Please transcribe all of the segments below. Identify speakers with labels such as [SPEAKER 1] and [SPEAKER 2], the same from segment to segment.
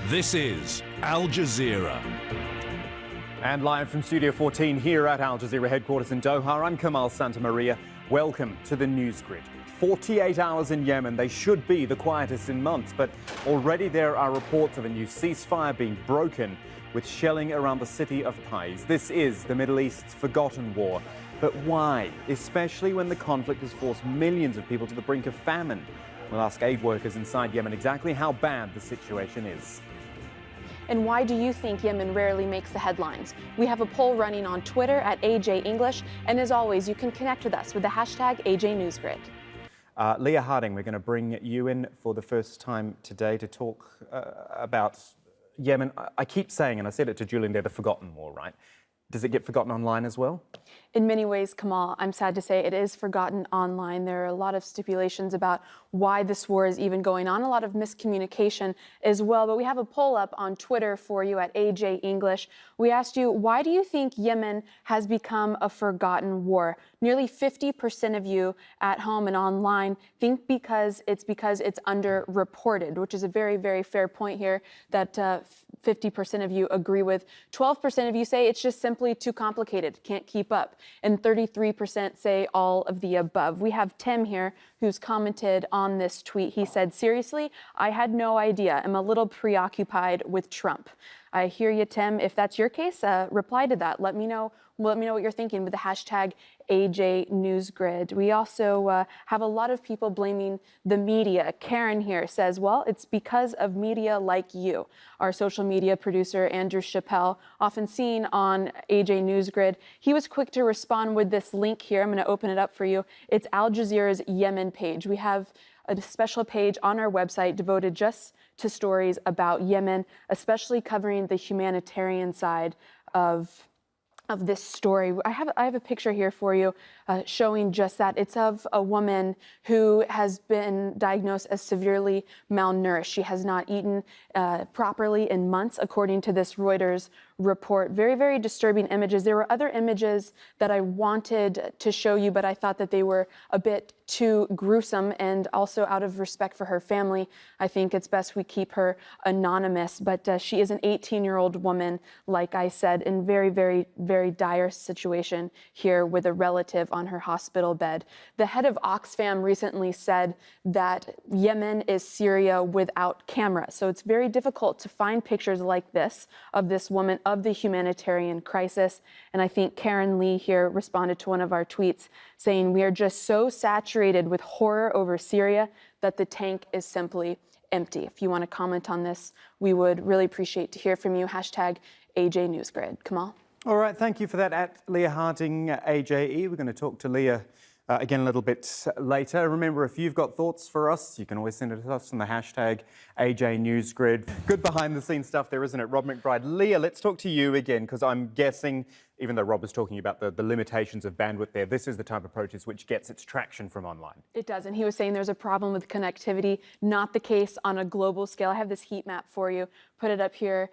[SPEAKER 1] This is Al Jazeera.
[SPEAKER 2] And live from Studio 14 here at Al Jazeera headquarters in Doha, I'm Kamal Santamaria. Welcome to the News Grid. 48 hours in Yemen, they should be the quietest in months, but already there are reports of a new ceasefire being broken with shelling around the city of Taiz. This is the Middle East's forgotten war. But why? Especially when the conflict has forced millions of people to the brink of famine. We'll ask aid workers inside Yemen exactly how bad the situation is.
[SPEAKER 3] And why do you think Yemen rarely makes the headlines? We have a poll running on Twitter at AJ English, and as always, you can connect with us with the hashtag AJNewsGrid.
[SPEAKER 2] Leah Harding, we're going to bring you in for the first time today to talk about Yemen. I keep saying, and I said it to Julian, they're the forgotten war, right? Does it get forgotten online as well?
[SPEAKER 3] In many ways, Kamal, I'm sad to say it is forgotten online. There are a lot of stipulations about why this war is even going on, a lot of miscommunication as well. But we have a poll up on Twitter for you at AJ English. We asked you, why do you think Yemen has become a forgotten war? Nearly 50% of you at home and online think because it's underreported, which is a very, very fair point here that 50% of you agree with. 12% of you say it's just simply too complicated, can't keep up. And 33% say all of the above. We have Tim here who's commented on this tweet. He said, seriously, I had no idea. I'm a little preoccupied with Trump. I hear you, Tim. If that's your case, reply to that. Let me know what you're thinking with the hashtag AJNewsGrid. We also have a lot of people blaming the media. Karen here says, well, it's because of media like you. Our social media producer, Andrew Chappelle, often seen on AJNewsGrid, he was quick to respond with this link here. I'm going to open it up for you. It's Al Jazeera's Yemen page. We have a special page on our website devoted just to stories about Yemen, especially covering the humanitarian side of this story. I have a picture here for you showing just that. It's of a woman who has been diagnosed as severely malnourished. She has not eaten properly in months, according to this Reuters report. Very, very disturbing images. There were other images that I wanted to show you, but I thought that they were a bit too gruesome, and also out of respect for her family, I think it's best we keep her anonymous. But she is an 18-year-old woman, like I said, in very, very, very dire situation here with a relative on her hospital bed. The head of Oxfam recently said that Yemen is Syria without camera. So it's very difficult to find pictures like this of this woman, of the humanitarian crisis. And I think Karen Lee here responded to one of our tweets saying, we are just so saturated with horror over Syria that the tank is simply empty. If you want to comment on this, we would really appreciate to hear from you. Hashtag AJNewsGrid. Kamal?
[SPEAKER 2] All right, thank you for that at Leah Harding, AJE. We're going to talk to Leah again a little bit later. Remember, if you've got thoughts for us, you can always send it to us on the hashtag AJNewsGrid. Good behind-the-scenes stuff there, isn't it, Rob McBride? Leah, let's talk to you again, because I'm guessing, even though Rob was talking about the limitations of bandwidth there, this is the type of protest which gets its traction from online.
[SPEAKER 3] It does, and he was saying there's a problem with connectivity, not the case on a global scale. I have this heat map for you, put it up here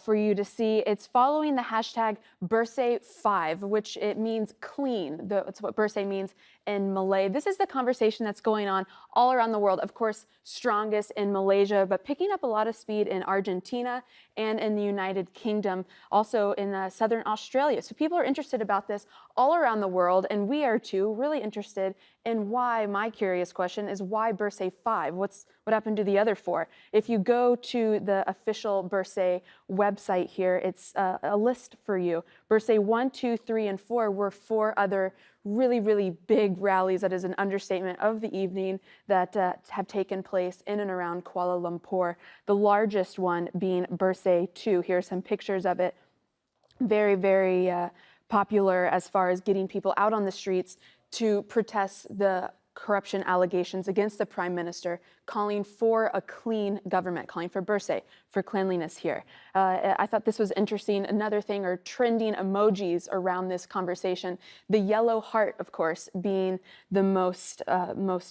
[SPEAKER 3] for you to see. It's following the hashtag Bersih5, which it means clean. That's what Bersih means in Malay. This is the conversation that's going on all around the world. Of course, strongest in Malaysia, but picking up a lot of speed in Argentina and in the United Kingdom, also in southern Australia. So people are interested about this all around the world, and we are too, really interested in why. My curious question is, why Bersih 5? What happened to the other 4? If you go to the official Bersih website here, it's a list for you. Bersih 1, 2, 3, and 4 were 4 other really, really big rallies, that is an understatement, of the evening that have taken place in and around Kuala Lumpur. The largest one being Bersih 2. Here are some pictures of it. Very, very popular as far as getting people out on the streets to protest the corruption allegations against the Prime Minister, calling for a clean government, calling for Bersih, for cleanliness here. I thought this was interesting. Another thing are trending emojis around this conversation. The yellow heart, of course, being the most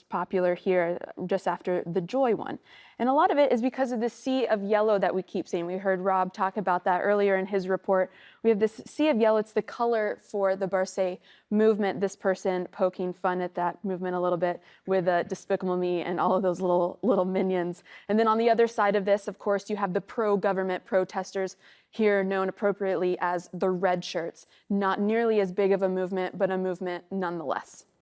[SPEAKER 3] popular here, just after the joy one. And a lot of it is because of the sea of yellow that we keep seeing. We heard Rob talk about that earlier in his report. We have this sea of yellow. It's the color for the Bersih movement. This person poking fun at that movement a little bit with Despicable Me and all of those little little minions. And then on the other side of this, of course, you have the pro-government protesters, here known appropriately as the red shirts. Not nearly as big of a movement, but a movement nonetheless.